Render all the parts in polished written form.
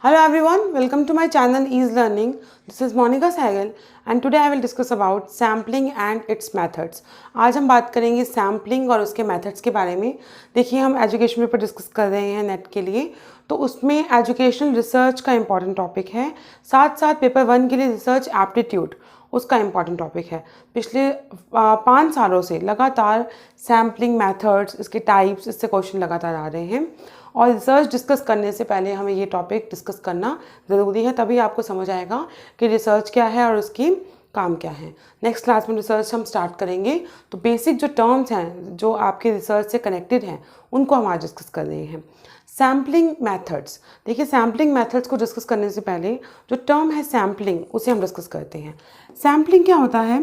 Hello everyone, welcome to my channel Ease Learning. This is Monica Sehgal and today I will discuss about sampling and its methods. आज हम बात करेंगे sampling और उसके methods के बारे में। देखिए हम एजुकेशन पेपर डिस्कस कर रहे हैं नेट के लिए, तो उसमें एजुकेशनल रिसर्च का इम्पॉर्टेंट टॉपिक है, साथ साथ पेपर 1 के लिए रिसर्च एप्टीट्यूड उसका इम्पॉर्टेंट टॉपिक है। पिछले 5 सालों से लगातार सैम्पलिंग मेथड्स, इसके टाइप्स, इससे क्वेश्चन लगातार आ रहे हैं और रिसर्च डिस्कस करने से पहले हमें ये टॉपिक डिस्कस करना ज़रूरी है, तभी आपको समझ आएगा कि रिसर्च क्या है और उसकी काम क्या है। नेक्स्ट क्लास में रिसर्च हम स्टार्ट करेंगे, तो बेसिक जो टर्म्स हैं जो आपके रिसर्च से कनेक्टेड हैं उनको हम आज डिस्कस कर रहे हैं। सैम्पलिंग मेथड्स, देखिए सैम्पलिंग मेथड्स को डिस्कस करने से पहले जो टर्म है सैम्पलिंग उसे हम डिस्कस करते हैं। सैम्पलिंग क्या होता है?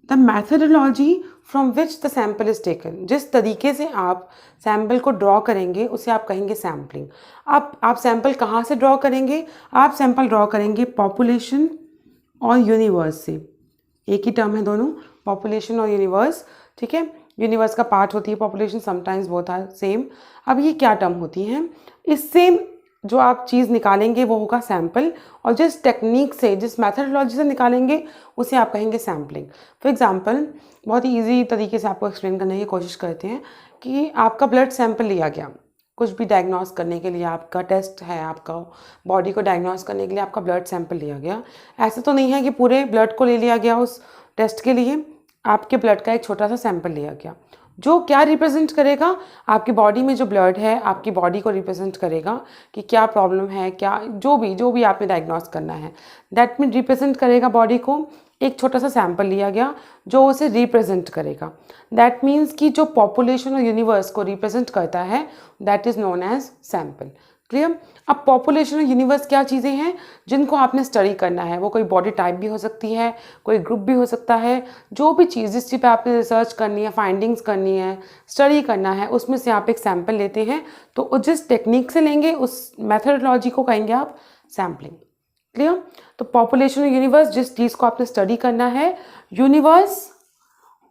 The methodology from which the sample is taken, जिस तरीके से आप सैम्पल को ड्रॉ करेंगे उसे आप कहेंगे सैम्पलिंग। अब आप सैम्पल कहाँ से ड्रॉ करेंगे? आप सैम्पल ड्रॉ करेंगे पॉपुलेशन और यूनिवर्स से। एक ही टर्म है दोनों, पॉपुलेशन और यूनिवर्स, ठीक है। यूनिवर्स का पार्ट होती है population, sometimes both are same. अब ये क्या टर्म होती हैं? इससे जो आप चीज़ निकालेंगे वो होगा सैम्पल, और जिस टेक्निक से, जिस मैथडोलॉजी से निकालेंगे उसे आप कहेंगे सैम्पलिंग। फॉर एग्जांपल, बहुत ही ईजी तरीके से आपको एक्सप्लेन करने की कोशिश करते हैं कि आपका ब्लड सैंपल लिया गया, कुछ भी डायग्नोस करने के लिए, आपका टेस्ट है, आपका बॉडी को डायग्नोस करने के लिए आपका ब्लड सैंपल लिया गया। ऐसा तो नहीं है कि पूरे ब्लड को ले लिया गया उस टेस्ट के लिए, आपके ब्लड का एक छोटा सा सैंपल लिया गया, जो क्या रिप्रेजेंट करेगा? आपकी बॉडी में जो ब्लड है आपकी बॉडी को रिप्रेजेंट करेगा कि क्या प्रॉब्लम है, क्या जो भी आपने डायग्नोस करना है, दैट मीन रिप्रेजेंट करेगा बॉडी को। एक छोटा सा सैंपल लिया गया जो उसे रिप्रेजेंट करेगा, दैट मीन्स कि जो पॉपुलेशन और यूनिवर्स को रिप्रेजेंट करता है that is known as sample. Clear? अब पॉपुलेशन और यूनिवर्स क्या चीज़ें हैं जिनको आपने स्टडी करना है? वो कोई बॉडी टाइप भी हो सकती है, कोई ग्रुप भी हो सकता है, जो भी चीज़ जिस चीज़ पे आपने रिसर्च करनी है, फाइंडिंग्स करनी है, स्टडी करना है, उसमें से आप एक सैंपल लेते हैं, तो जिस टेक्निक से लेंगे उस मैथडोलॉजी को कहेंगे आप सैम्पलिंग। क्लियर? तो पॉपुलेशन और यूनिवर्स, जिस चीज़ को आपने स्टडी करना है, यूनिवर्स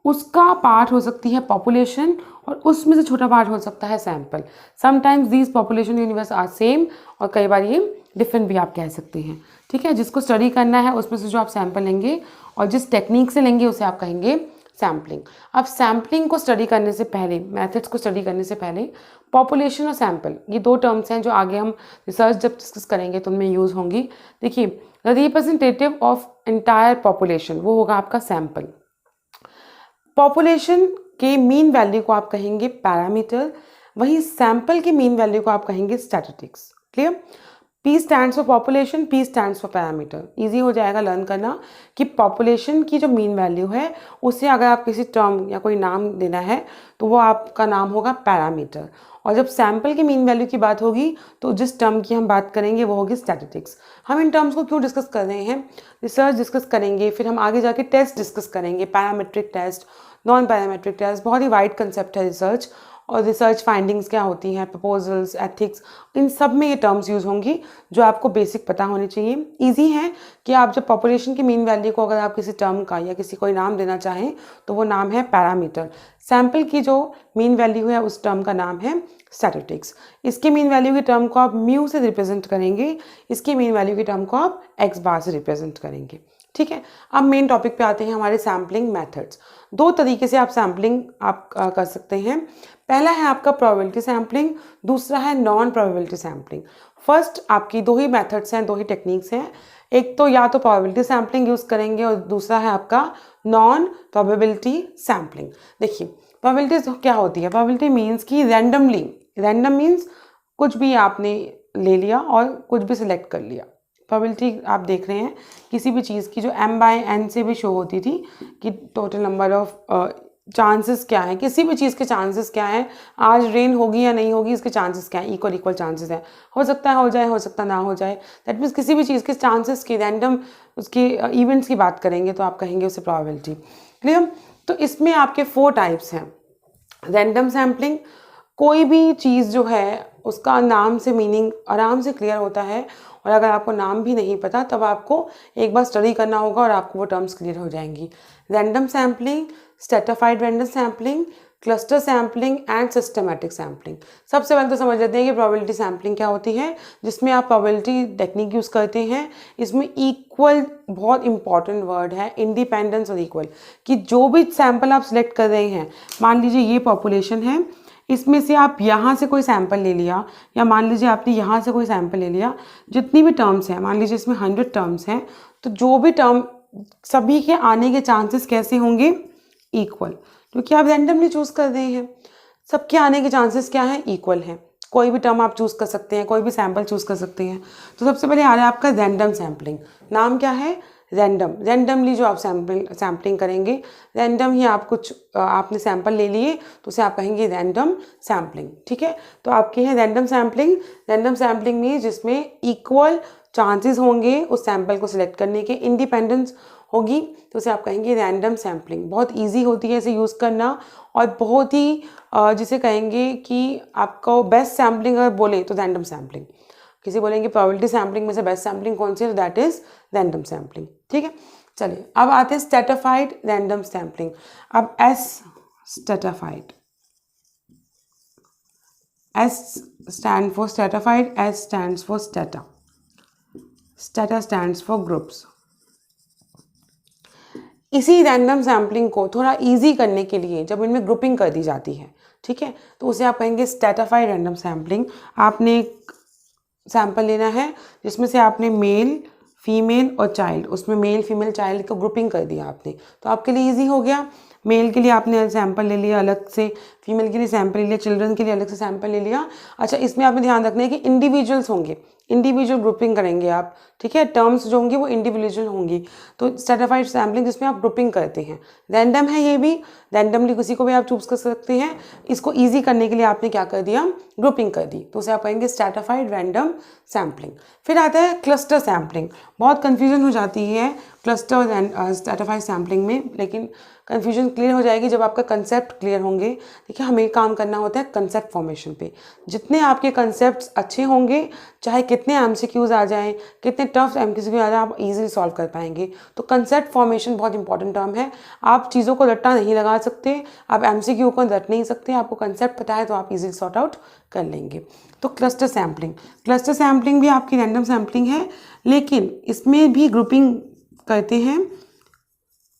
उसका पार्ट हो सकती है पॉपुलेशन और उसमें से छोटा पार्ट हो सकता है sample. Sometimes these population universe are same और कई बार ये डिफरेंट भी आप कह सकते हैं, ठीक है। जिसको स्टडी करना है उसमें से जो आप सैंपल लेंगे और जिस टेक्निक से लेंगे उसे आप कहेंगे सैम्पलिंग। अब सैम्पलिंग को स्टडी करने से पहले, मेथड्स को स्टडी करने से पहले, पॉपुलेशन और सैंपल ये दो टर्म्स हैं जो आगे हम रिसर्च जब डिस्कस करेंगे तो उनमें यूज़ होंगी। देखिए, the representative of entire population वो होगा आपका सैंपल। पॉपुलेशन के मीन वैल्यू को आप कहेंगे पैरामीटर, वहीं सैंपल के मीन वैल्यू को आप कहेंगे statistics. Clear? P stands for population, P stands for parameter. Easy हो जाएगा लर्न करना कि पॉपुलेशन की जो मीन वैल्यू है उसे अगर आप किसी टर्म या कोई नाम देना है तो वो आपका नाम होगा पैरामीटर, और जब सैंपल की मीन वैल्यू की बात होगी तो जिस टर्म की हम बात करेंगे वो होगी स्टैटिस्टिक्स। हम इन टर्म्स को क्यों डिस्कस कर रहे हैं? रिसर्च डिस्कस करेंगे, फिर हम आगे जाके टेस्ट डिस्कस करेंगे, parametric test, non parametric test, बहुत ही वाइड कंसेप्ट है रिसर्च, और रिसर्च फाइंडिंग्स क्या होती हैं, प्रपोजल्स, एथिक्स, इन सब में ये टर्म्स यूज़ होंगी जो आपको बेसिक पता होनी चाहिए। इजी है कि आप जब पॉपुलेशन की मीन वैल्यू को अगर आप किसी टर्म का या किसी कोई नाम देना चाहें तो वो नाम है पैरामीटर। सैंपल की जो मीन वैल्यू है उस टर्म का नाम है स्टैटिस्टिक्स। इसकी मीन वैल्यू की टर्म को आप म्यू से रिप्रेजेंट करेंगे, इसकी मीन वैल्यू की टर्म को आप एक्स बार से रिप्रेजेंट करेंगे, ठीक है। अब मेन टॉपिक पे आते हैं, हमारे सैम्पलिंग मेथड्स। दो तरीके से आप सैम्पलिंग आप कर सकते हैं। पहला है आपका प्रोबेबिलिटी सैम्पलिंग, दूसरा है नॉन प्रोबेबिलिटी सैम्पलिंग। फर्स्ट आपकी दो ही मेथड्स हैं, दो ही टेक्निक्स हैं। एक तो या तो प्रोबेबिलिटी सैम्पलिंग यूज़ करेंगे और दूसरा है आपका नॉन प्रोबेबिलिटी सैम्पलिंग। देखिए, प्रोबेबिलिटी क्या होती है? प्रोबेबिलिटी मीन्स कि रैंडमली, रैंडम मीन्स कुछ भी आपने ले लिया और कुछ भी सिलेक्ट कर लिया। प्रोबेबिलिटी आप देख रहे हैं किसी भी चीज़ की जो m/n से भी शो होती थी कि टोटल नंबर ऑफ चांसेस क्या हैं, किसी भी चीज़ के चांसेस क्या हैं, आज रेन होगी या नहीं होगी इसके चांसेस क्या हैं, इक्वल चांसेस हैं, हो सकता है हो जाए, हो सकता ना हो जाए। दैट मीन्स किसी भी चीज़ के चांसेस की, रैंडम उसके इवेंट्स की बात करेंगे तो आप कहेंगे उसे प्रोबेबिलिटी। क्लियर? तो इसमें आपके 4 टाइप्स हैं। रैंडम सैम्पलिंग, कोई भी चीज़ जो है उसका नाम से मीनिंग आराम से क्लियर होता है, और अगर आपको नाम भी नहीं पता तब आपको एक बार स्टडी करना होगा और आपको वो टर्म्स क्लियर हो जाएंगी। Random sampling, stratified random sampling, cluster sampling and systematic sampling. सबसे पहले तो समझ लेते हैं कि प्रोबेबिलिटी सैम्पलिंग क्या होती है, जिसमें आप प्रोबेबिलिटी टेक्निक यूज़ करते हैं। इसमें इक्वल बहुत इंपॉर्टेंट वर्ड है, इंडिपेंडेंस और इक्वल, कि जो भी सैंपल आप सिलेक्ट कर रहे हैं, मान लीजिए ये पॉपुलेशन है, इसमें से आप यहाँ से कोई सैंपल ले लिया, या मान लीजिए आपने यहाँ से कोई सैंपल ले लिया, जितनी भी टर्म्स हैं, मान लीजिए इसमें 100 टर्म्स हैं, तो जो भी टर्म सभी के आने के चांसेस कैसे होंगे, इक्वल, क्योंकि आप रैंडमली चूज़ कर रहे हैं। सबके आने के चांसेस क्या हैं, इक्वल हैं। कोई भी टर्म आप चूज़ कर सकते हैं, कोई भी सैंपल चूज़ कर सकते हैं। तो सबसे पहले आ रहा है आपका रैंडम सैम्पलिंग। नाम क्या है, रैंडम। रैंडमली जो आप सैम्पलिंग करेंगे, रैंडम ही आप कुछ आपने सैंपल ले लिए तो उसे आप कहेंगे रैंडम सैम्पलिंग। ठीक है, तो आपके हैं रैंडम सैम्पलिंग। रैंडम सैम्पलिंग में जिसमें इक्वल चांसेस होंगे उस सैंपल को सिलेक्ट करने के, इंडिपेंडेंस होगी, तो उसे आप कहेंगे रैंडम सैम्पलिंग। बहुत ईजी होती है इसे यूज़ करना, और बहुत ही जिसे कहेंगे कि आपको बेस्ट सैम्पलिंग अगर बोले तो रैंडम सैम्पलिंग। किसी बोलेंगे प्रोबेबिलिटी सैम्पलिंग में से बेस्ट सैम्पलिंग कौन सी है, दैट इज रैंडम सैम्पलिंग। ठीक है, चलिए अब आते हैं स्ट्रैटिफाइड रैंडम सैम्पलिंग। अब S stratified, S stand for stratified, S stands for strata, strata stands for groups. इसी रैंडम सैम्पलिंग को थोड़ा इजी करने के लिए जब इनमें ग्रुपिंग कर दी जाती है, ठीक है, तो उसे आप कहेंगे स्ट्रैटिफाइड रैंडम सैम्पलिंग। आपने एक सैंपल लेना है जिसमें से आपने मेल, फीमेल और चाइल्ड, उसमें मेल फीमेल चाइल्ड को ग्रुपिंग कर दिया आपने, तो आपके लिए इजी हो गया। मेल के लिए आपने सैंपल ले लिया अलग से, फीमेल के लिए सैंपल ले लिया, चिल्ड्रन के लिए अलग से सैंपल ले लिया। अच्छा, इसमें आपने ध्यान रखना है कि इंडिविजुअल्स होंगे, इंडिविजुअल ग्रुपिंग करेंगे आप, ठीक है, टर्म्स जो होंगी वो इंडिविजुअल होंगी। तो स्ट्रैटिफाइड सैम्पलिंग जिसमें आप ग्रुपिंग करते हैं, रैंडम है ये भी, रैंडमली किसी को भी आप चूज कर सकते हैं। इसको ईजी करने के लिए आपने क्या कर दिया, ग्रुपिंग कर दी, तो उसे आप कहेंगे स्ट्रैटिफाइड रैंडम सैम्पलिंग। फिर आता है क्लस्टर सैम्पलिंग। बहुत कन्फ्यूजन हो जाती है क्लस्टर एंड स्ट्रैटिफाइड सैम्पलिंग में, लेकिन कन्फ्यूजन क्लियर हो जाएगी जब आपका कंसेप्ट क्लियर होंगे। देखिए, हमें काम करना होता है कंसेप्ट फॉर्मेशन पे। जितने आपके कंसेप्ट्स अच्छे होंगे, चाहे कितने एमसीक्यूज आ जाएं, कितने टफ एमसीक्यू आ जाए, आप इजीली सॉल्व कर पाएंगे। तो कंसेप्ट फॉर्मेशन बहुत इंपॉर्टेंट टर्म है। आप चीज़ों को रट्टा नहीं लगा सकते, आप एमसीक्यू को रट नहीं सकते, आपको कंसेप्ट पता है तो आप इजीली सॉर्ट आउट कर लेंगे। तो क्लस्टर सैम्पलिंग, क्लस्टर सैम्पलिंग भी आपकी रैंडम सैम्पलिंग है, लेकिन इसमें भी ग्रुपिंग करते हैं,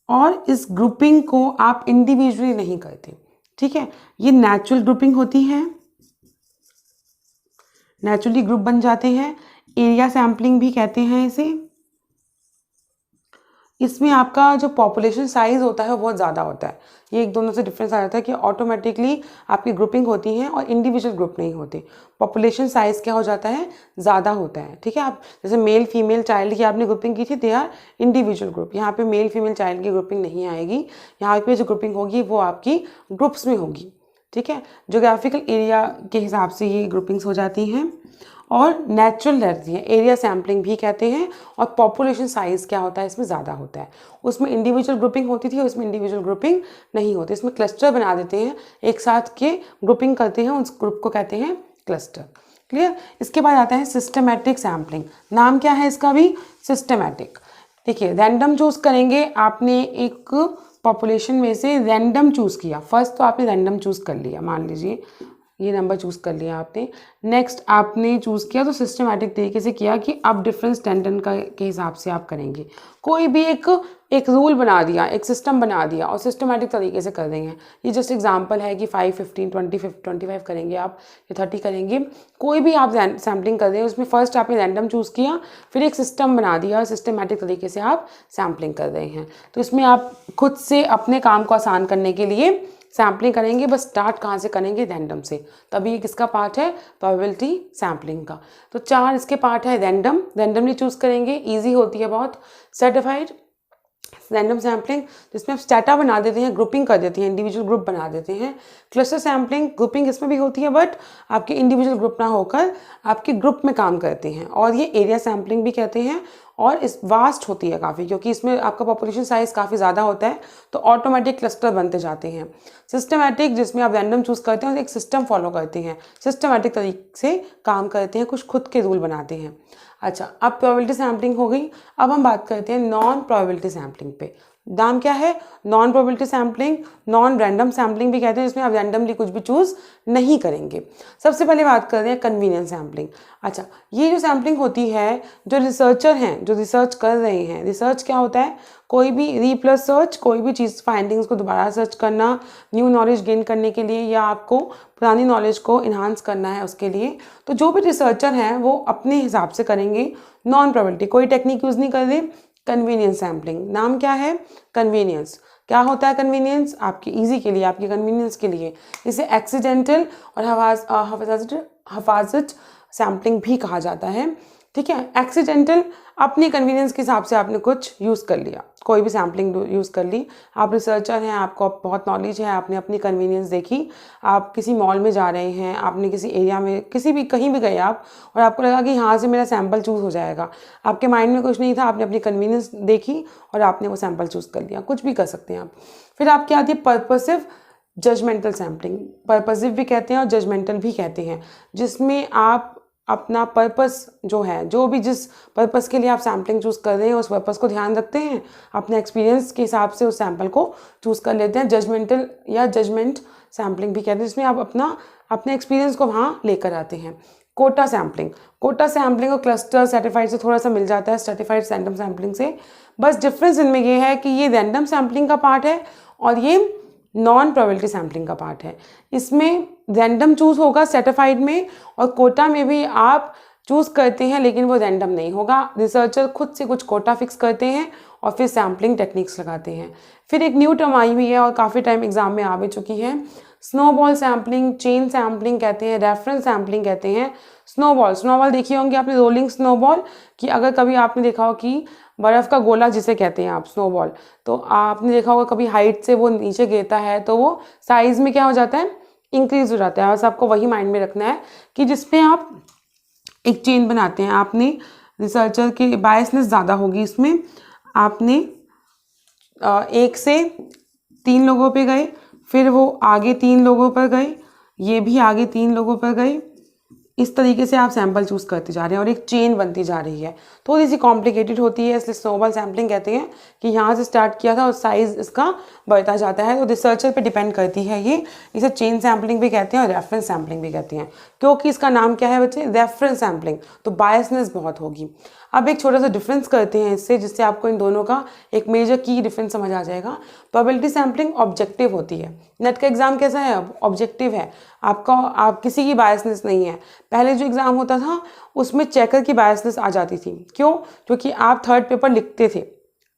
और इस ग्रुपिंग को आप इंडिविजुअली नहीं करते। ठीक है, ये नेचुरल ग्रुपिंग होती है, नेचुरली ग्रुप बन जाते हैं। एरिया सैम्पलिंग भी कहते हैं इसे। इसमें आपका जो पॉपुलेशन साइज होता है वो बहुत ज़्यादा होता है। ये एक दोनों से डिफरेंस आ जाता है कि ऑटोमेटिकली आपकी ग्रुपिंग होती है और इंडिविजुअल ग्रुप नहीं होते। पॉपुलेशन साइज क्या हो जाता है, ज़्यादा होता है। ठीक है, आप जैसे मेल फीमेल चाइल्ड की आपने ग्रुपिंग की थी, दे आर इंडिविजुअल ग्रुप। यहाँ पे मेल फीमेल चाइल्ड की ग्रुपिंग नहीं आएगी, यहाँ पे जो ग्रुपिंग होगी वो आपकी ग्रुप्स में होगी। ठीक है, जोग्राफिकल एरिया के हिसाब से ये ग्रुपिंग्स हो जाती हैं, और नेचुरल रहती है, एरिया सैम्पलिंग भी कहते हैं। और पॉपुलेशन साइज क्या होता है, इसमें ज़्यादा होता है। उसमें इंडिविजुअल ग्रुपिंग होती थी, उसमें इंडिविजुअल ग्रुपिंग नहीं होती। इसमें क्लस्टर बना देते हैं, एक साथ के ग्रुपिंग करते हैं, उस ग्रुप को कहते हैं क्लस्टर। क्लियर। इसके बाद आता है सिस्टमैटिक सैम्पलिंग। नाम क्या है इसका भी, सिस्टमैटिक। देखिए, रैंडम चूज़ करेंगे, आपने एक पॉपुलेशन में से रैंडम चूज़ किया। फर्स्ट तो आपने रैंडम चूज़ कर लिया, मान लीजिए ये नंबर चूज़ कर लिया आपने। नेक्स्ट आपने चूज़ किया तो सिस्टमैटिक तरीके से किया कि अब डिफरेंस 10 के हिसाब से आप करेंगे। कोई भी एक रूल बना दिया, एक सिस्टम बना दिया और सिस्टमैटिक तरीके से कर देंगे। ये जस्ट एग्जांपल है कि 5, 15, 20, 25 करेंगे आप, या 30 करेंगे। कोई भी आप सैम्पलिंग कर रहे हैं, उसमें फर्स्ट आपने रैंडम चूज़ किया, फिर एक सिस्टम बना दिया और सिस्टमैटिक तरीके से आप सैम्पलिंग कर रहे हैं। तो इसमें आप खुद से अपने काम को आसान करने के लिए सैम्पलिंग करेंगे, बस स्टार्ट कहाँ से करेंगे, रैंडम से। तभी किसका पार्ट है, प्रोबेबिलिटी सैम्पलिंग का। तो 4 इसके पार्ट है। रैंडम, रैंडमली चूज़ करेंगे, ईजी होती है बहुत। सर्टिफाइड रैंडम सैम्पलिंग, जिसमें आप स्टैटा बना देते हैं, ग्रुपिंग कर देते हैं, इंडिविजुअल ग्रुप बना देते हैं। क्लस्टर सैम्पलिंग, ग्रुपिंग इसमें भी होती है, बट आपके इंडिविजुअल ग्रुप ना होकर आपके ग्रुप में काम करते हैं। और ये एरिया सैम्पलिंग भी कहते हैं, और इस वास्ट होती है काफ़ी, क्योंकि इसमें आपका पॉपुलेशन साइज काफ़ी ज़्यादा होता है, तो ऑटोमेटिक क्लस्टर बनते जाते हैं। सिस्टमैटिक, जिसमें आप रैंडम चूज़ करते हैं, एक सिस्टम फॉलो करते हैं, सिस्टमैटिक तरीके से काम करते हैं, कुछ खुद के रूल बनाते हैं। अच्छा, अब प्रोबेबिलिटी सैम्पलिंग हो गई। अब हम बात करते हैं नॉन प्रोबेबिलिटी सैम्पलिंग पे। नाम क्या है, non probability sampling, non random sampling भी कहते हैं, जिसमें आप रैंडमली कुछ भी चूज नहीं करेंगे। सबसे पहले बात कर रहे हैं कन्वीनियंस सैम्पलिंग। अच्छा, ये जो सैम्पलिंग होती है, जो रिसर्चर हैं, जो रिसर्च कर रहे हैं, रिसर्च क्या होता है, कोई भी रीप्लस सर्च, कोई भी चीज़ फाइंडिंग्स को दोबारा सर्च करना, न्यू नॉलेज गेन करने के लिए, या आपको पुरानी नॉलेज को इन्हांस करना है उसके लिए। तो जो भी रिसर्चर हैं वो अपने हिसाब से करेंगे, नॉन प्रोबेबिलिटी, कोई टेक्निक यूज़ नहीं कर रहे। कन्वीनियंस सैम्पलिंग, नाम क्या है, कन्वीनियंस। क्या होता है कन्वीनियंस, आपकी इजी के लिए, आपके कन्वीनियंस के लिए। इसे एक्सीडेंटल और हफाजत सैम्पलिंग भी कहा जाता है। ठीक है, एक्सीडेंटल, अपनी कन्वीनियंस के हिसाब से आपने कुछ यूज़ कर लिया, कोई भी सैम्पलिंग यूज़ कर ली। आप रिसर्चर हैं, आपको बहुत नॉलेज है, आपने अपनी कन्वीनियंस देखी, आप किसी मॉल में जा रहे हैं, आपने किसी एरिया में, किसी भी, कहीं भी गए आप, और आपको लगा कि यहाँ से मेरा सैम्पल चूज़ हो जाएगा। आपके माइंड में कुछ नहीं था, आपने अपनी कन्वीनियंस देखी और आपने वो सैम्पल चूज़ कर लिया। कुछ भी कर सकते हैं आप। फिर आपकी आती है पर्पसिव जजमेंटल सैम्पलिंग। पर्पसिव भी कहते हैं और जजमेंटल भी कहते हैं, जिसमें आप अपना पर्पस जो है, जो भी जिस पर्पस के लिए आप सैम्पलिंग चूज़ कर रहे हैं, उस पर्पस को ध्यान रखते हैं, अपने एक्सपीरियंस के हिसाब से उस सैम्पल को चूज़ कर लेते हैं। जजमेंटल या जजमेंट सैम्पलिंग भी कहते हैं, जिसमें आप अपने एक्सपीरियंस को वहाँ लेकर आते हैं। कोटा सैम्पलिंग, कोटा सैम्पलिंग और क्लस्टर सर्टिफाइड से थोड़ा सा मिल जाता है सर्टिफाइड रैंडम सैम्पलिंग से। बस डिफरेंस इनमें ये है कि ये रैंडम सैम्पलिंग का पार्ट है और ये नॉन प्रोबेबिलिटी सैम्पलिंग का पार्ट है। इसमें रैंडम चूज़ होगा सर्टिफाइड में, और कोटा में भी आप चूज़ करते हैं, लेकिन वो रैंडम नहीं होगा। रिसर्चर खुद से कुछ कोटा फिक्स करते हैं और फिर सैम्पलिंग टेक्निक्स लगाते हैं। फिर एक न्यू टर्म आई हुई है और काफ़ी टाइम एग्जाम में आ भी चुकी है, स्नोबॉल सैम्पलिंग, चेन सैम्पलिंग कहते हैं, रेफरेंस सैम्पलिंग कहते हैं। स्नोबॉल देखी होंगी आपने, रोलिंग स्नोबॉल, कि अगर कभी आपने देखा हो कि बर्फ़ का गोला जिसे कहते हैं आप, स्नोबॉल, तो आपने देखा होगा कभी हाइट से वो नीचे गिरता है तो वो साइज़ में क्या हो जाता है, इंक्रीज हो जाता है। बस आपको वही माइंड में रखना है कि जिसपे आप एक चेन बनाते हैं, आपने रिसर्चर की बायसनेस ज़्यादा होगी इसमें, आपने 1 से 3 लोगों पे गए, फिर वो आगे 3 लोगों पर गए, ये भी आगे 3 लोगों पर गए, इस तरीके से आप सैंपल चूज़ करते जा रहे हैं और एक चेन बनती जा रही है। थोड़ी सी कॉम्प्लिकेटेड होती है, इसलिए स्नोबॉल सैम्पलिंग कहते हैं कि यहाँ से स्टार्ट किया था और साइज़ इसका बढ़ता जाता है। तो रिसर्चर पे डिपेंड करती है ये। इसे चेन सैम्पलिंग भी कहते हैं और रेफरेंस सैम्पलिंग भी कहते हैं, क्योंकि इसका नाम क्या है बच्चे, रेफरेंस सैम्पलिंग, तो बायसनेस बहुत होगी। अब एक छोटा सा डिफरेंस करते हैं इससे, जिससे आपको इन दोनों का एक मेजर की डिफरेंस समझ आ जाएगा। प्रोबेबिलिटी सैम्पलिंग ऑब्जेक्टिव होती है। नेट का एग्जाम कैसा है, ऑब्जेक्टिव है, आप किसी की बायसनेस नहीं है। पहले जो एग्जाम होता था उसमें चेकर की बायसनेस आ जाती थी। क्यों? क्योंकि आप थर्ड पेपर लिखते थे,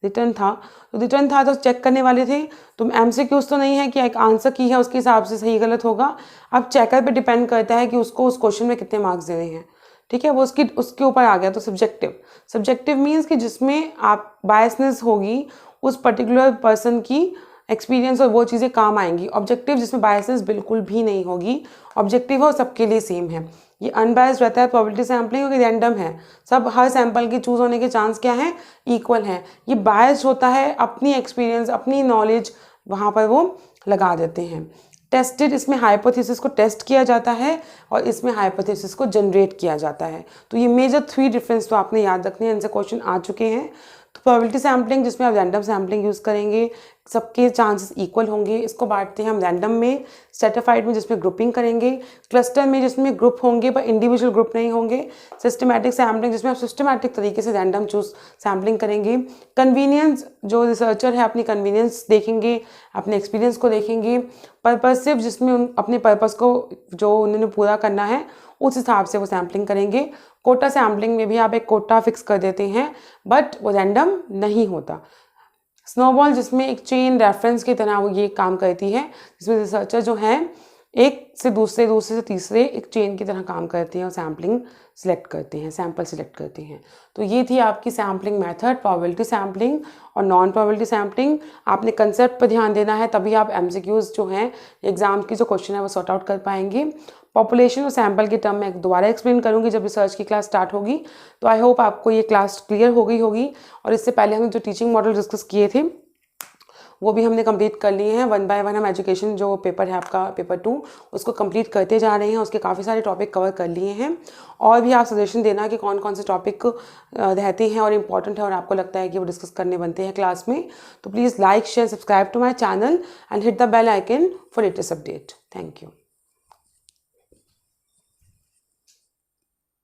रिटर्न था तो चेक करने वाले थे। तुम एमसीक्यूज तो नहीं है कि एक आंसर की है उसके हिसाब से सही गलत होगा। अब चेकर पे डिपेंड करता है कि उसको उस क्वेश्चन में कितने मार्क्स देने हैं। ठीक है, वो उसके ऊपर आ गया। तो सब्जेक्टिव मीन्स कि जिसमें आप बायसनेस होगी, उस पर्टिकुलर पर्सन की एक्सपीरियंस और वो चीज़ें काम आएंगी। ऑब्जेक्टिव जिसमें बायसनेस बिल्कुल भी नहीं होगी, ऑब्जेक्टिव हो सबके लिए सेम है। ये अनबायस्ड रहता है प्रोबेबिलिटी सैम्पलिंग, क्योंकि रैंडम है, सब हर सैंपल के चूज होने के चांस क्या है, इक्वल है। ये बायस्ड होता है, अपनी एक्सपीरियंस अपनी नॉलेज वहाँ पर वो लगा देते हैं। टेस्टेड, इसमें हाइपोथेसिस को टेस्ट किया जाता है और इसमें हाइपोथेसिस को जनरेट किया जाता है। तो ये मेजर 3 डिफरेंस तो आपने याद रखने हैं, इनसे क्वेश्चन आ चुके हैं। तो प्रोबेबिलिटी सैम्पलिंग जिसमें आप रैंडम सैम्पलिंग यूज़ करेंगे, सबके चांसेस इक्वल होंगे। इसको बांटते हैं हम रैंडम में, स्ट्रैटिफाइड में जिसमें ग्रुपिंग करेंगे, क्लस्टर में जिसमें ग्रुप होंगे पर इंडिविजुअल ग्रुप नहीं होंगे, सिस्टमैटिक सैम्पलिंग जिसमें आप सिस्टमैटिक तरीके से रैंडम चूज सैम्पलिंग करेंगे। कन्वीनियंस, जो रिसर्चर है अपनी कन्वीनियंस देखेंगे, अपने एक्सपीरियंस को देखेंगे। पर्पसिव, जिसमें अपने पर्पस को जो उन्होंने पूरा करना है उस हिसाब से वो सैम्पलिंग करेंगे। कोटा सैम्पलिंग में भी आप एक कोटा फिक्स कर देते हैं, बट वो रैंडम नहीं होता। स्नोबॉल जिसमें एक चेन रेफरेंस की तरह वो ये काम करती है, जिसमें रिसर्चर जो हैं एक से दूसरे से तीसरे एक चेन की तरह काम करते हैं और सैम्पलिंग सिलेक्ट करते हैं, सैम्पल सिलेक्ट करते हैं। तो ये थी आपकी सैम्पलिंग मेथड, प्रोबेबिलिटी सैम्पलिंग और नॉन प्रोबेबिलिटी सैम्पलिंग। आपने कंसेप्ट पर ध्यान देना है, तभी आप एमसीक्यूज जो हैं एग्जाम की जो क्वेश्चन है वो सॉर्ट आउट कर पाएंगे। पॉपुलेशन और सैम्पल के टर्म में दोबारा एक्सप्लेन करूंगी जब रिसर्च की क्लास स्टार्ट होगी। तो आई होप आपको ये क्लास क्लियर हो गई होगी। और इससे पहले हमने जो टीचिंग मॉडल डिस्कस किए थे वो भी हमने कंप्लीट कर लिए हैं। 1 बाय 1 हम एजुकेशन जो पेपर है आपका पेपर 2 उसको कंप्लीट करते जा रहे हैं। उसके काफ़ी सारे टॉपिक कवर कर लिए हैं। और भी आप सजेशन देना कि कौन कौन से टॉपिक रहते हैं और इम्पॉर्टेंट है और आपको लगता है कि वो डिस्कस करने बनते हैं क्लास में। तो please like share subscribe to my channel and hit the bell icon for latest update. Thank you.